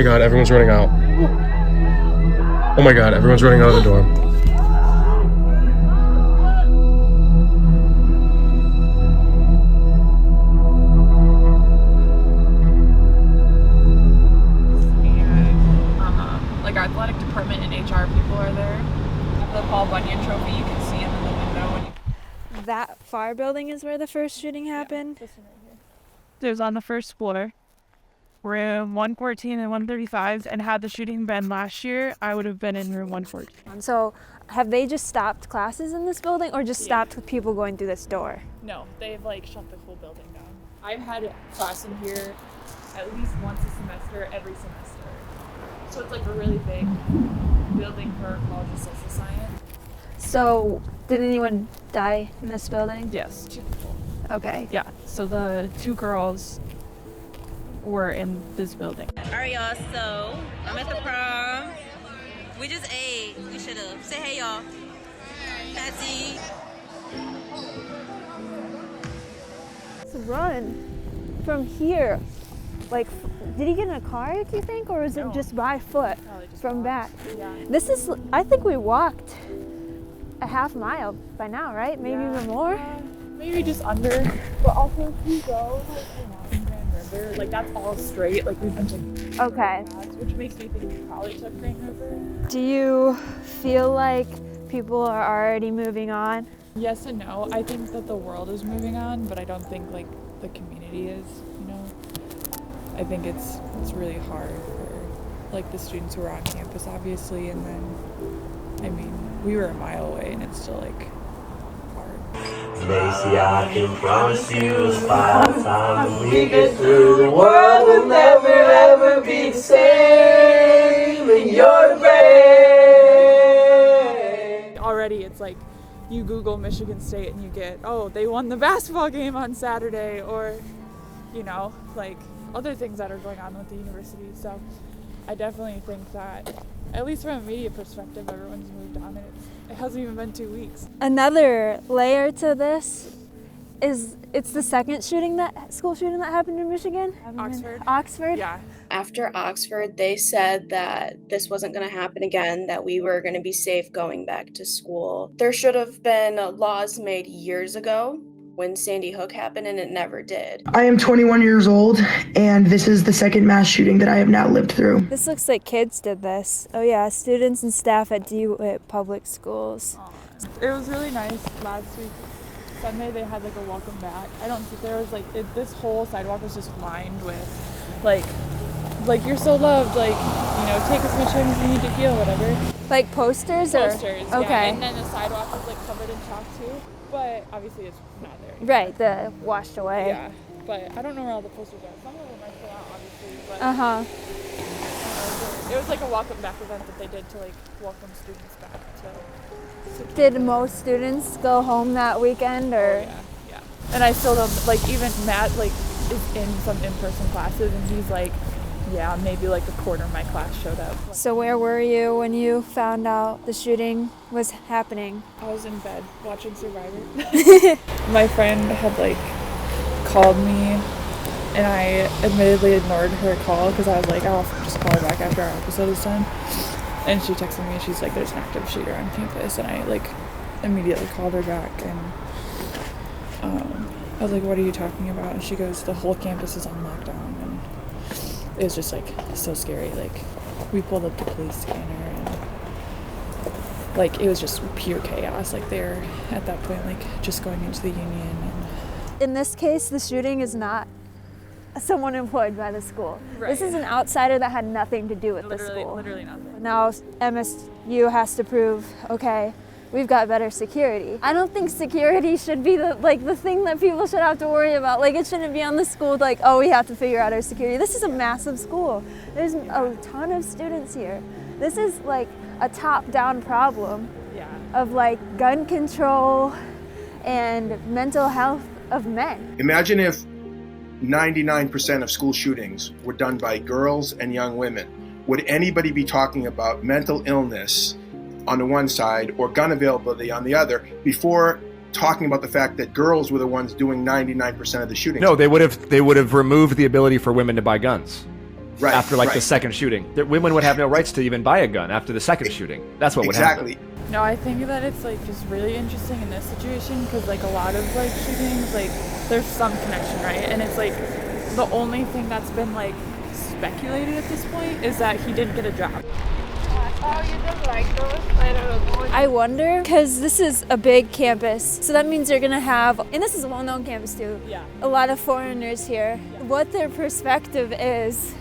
god, everyone's running out. Oh my god, everyone's running out of the dorm. Like our athletic department and HR people are there. The Paul Bunyan trophy, you can see them in the window. When That far building is where the first shooting happened? Yeah, this one right here. It was on the first floor, room 114 and 135, and had the shooting been last year, I would have been in room 114. So have they just stopped classes in this building or just stopped with people going through this door? No, they've like shut the whole building down. I've had class in here at least once a semester, every semester. So it's like a really big building for College of Social Science. So did anyone die in this building? Yes, 2 people. Okay. Yeah, so the 2 girls were in this building. Alright y'all, so I'm at the prom. We just ate. We should have. Say hey y'all. Patsy. Let's run from here. Like, did he get in a car, do you think, or was it just by foot Just from back? Yeah. This is, I think we walked a half mile by now, right? Maybe even more? Maybe just under. But also if you go like along Grand River, like that's all straight. Like we've been taking Okay. paths, which makes me think we probably took Grand River. Do you feel like people are already moving on? Yes and no. I think that the world is moving on, but I don't think like the community is, you know. I think it's really hard for like the students who are on campus obviously, and then I mean we were a mile away and it's still like hard. Macy, I can promise you by the time we get through, the world will never ever be the same, and you're brave. Already it's like you Google Michigan State and you get, oh, they won the basketball game on Saturday, or you know, like other things that are going on with the university. So I definitely think that, at least from a media perspective, everyone's moved on, and it hasn't even been 2 weeks. Another layer to this is it's the second school shooting that happened in Michigan? Oxford. Oxford? Yeah. After Oxford, they said that this wasn't going to happen again, that we were going to be safe going back to school. There should have been laws made years ago when Sandy Hook happened, and it never did. I am 21 years old, and this is the second mass shooting that I have now lived through. This looks like kids did this. Oh yeah, students and staff at DeWitt Public Schools. It was really nice last week. Sunday they had like a welcome back. I don't think there was like this whole sidewalk was just lined with like you're so loved, like, you know, take as much time as you need to heal, whatever. Like posters? Posters, Or? Okay. Yeah. And then the sidewalk was like covered in chalk too, but obviously it's not there anymore. Right, the washed away. Yeah, but I don't know where all the posters are. Some of them are still out, obviously, but it was like a welcome back event that they did to like welcome students back to Did most students go home that weekend, or? Oh, yeah. And I still don't, like, even Matt like is in some in-person classes, and he's like, yeah, maybe like a quarter of my class showed up. So where were you when you found out the shooting was happening? I was in bed watching Survivor. My friend had like called me, and I admittedly ignored her call because I was like, I'll just call her back after our episode is done. And she texted me and she's like, there's an active shooter on campus, and I like immediately called her back, and I was like, what are you talking about? And she goes, the whole campus is on lockdown. And it was just like so scary. Like we pulled up the police scanner, and like it was just pure chaos. Like they're at that point like just going into the union. And in this case, the shooting is not someone employed by the school. Right. This is an outsider that had nothing to do with the school. Literally nothing. Now MSU has to prove, okay, we've got better security. I don't think security should be the thing that people should have to worry about. Like, it shouldn't be on the school like, oh, we have to figure out our security. This is a massive school. There's a ton of students here. This is like a top-down problem of like gun control and mental health of men. Imagine if 99% of school shootings were done by girls and young women. Would anybody be talking about mental illness on the one side or gun availability on the other before talking about the fact that girls were the ones doing 99% of the shootings? No, they would have removed the ability for women to buy guns. Right, after like the right. second shooting. That women would have no rights to even buy a gun after the second shooting. That's what would happen. Exactly. No, I think that it's like just really interesting in this situation because like a lot of like shootings, like there's some connection, right? And it's like the only thing that's been like speculated at this point is that he didn't get a job. Oh, you don't like those? I don't know. I wonder, because this is a big campus, so that means they're gonna have, and this is a well-known campus too, Yeah. a lot of foreigners here. What their perspective is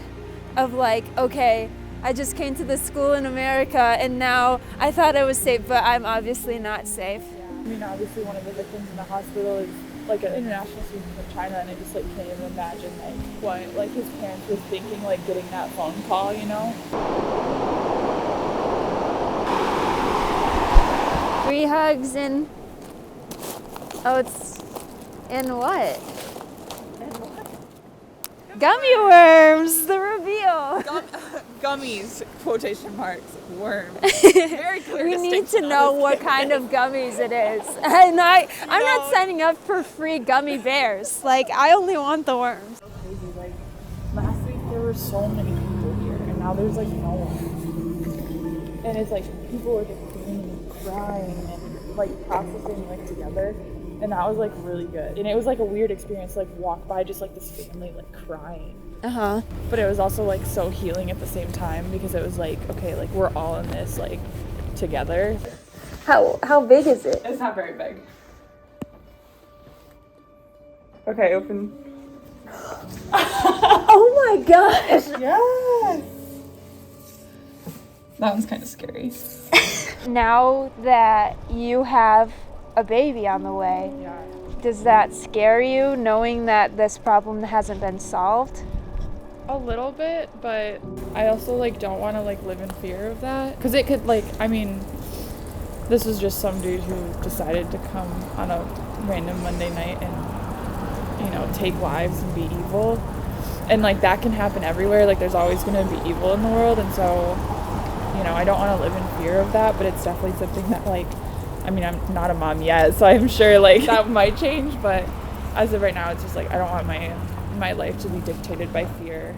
of like, okay, I just came to this school in America and now I thought I was safe, but I'm obviously not safe. I mean, obviously one of the victims in the hospital is like an international student from China, and I just like can't even imagine like what like his parents were thinking like getting that phone call, you know? 3 hugs and, oh, it's in what? Gummy worms, the reveal. Gummies, quotation marks, worm. Very clear We need to distinction, know honestly. what kind of gummies it is. And I'm not signing up for free gummy bears. Like, I only want the worms. Crazy. Like last week there were so many people here, and now there's like no one. And it's like people are just screaming and crying and like processing like together, and that was like really good. And it was like a weird experience, to, like walk by just like this family like crying. Uh-huh. But it was also like so healing at the same time because it was like, okay, like we're all in this like together. How big is it? It's not very big. Okay, open. Oh my gosh! Yes! That one's kind of scary. Now that you have a baby on the way, Yeah. does that scare you knowing that this problem hasn't been solved? A little bit, but I also like don't want to like live in fear of that because it could like, I mean, this was just some dude who decided to come on a random Monday night and, you know, take lives and be evil, and like that can happen everywhere. Like there's always going to be evil in the world, and so, you know, I don't want to live in fear of that, but it's definitely something that like, I mean, I'm not a mom yet, so I'm sure like that might change, but as of right now it's just like I don't want my life to be dictated by fear.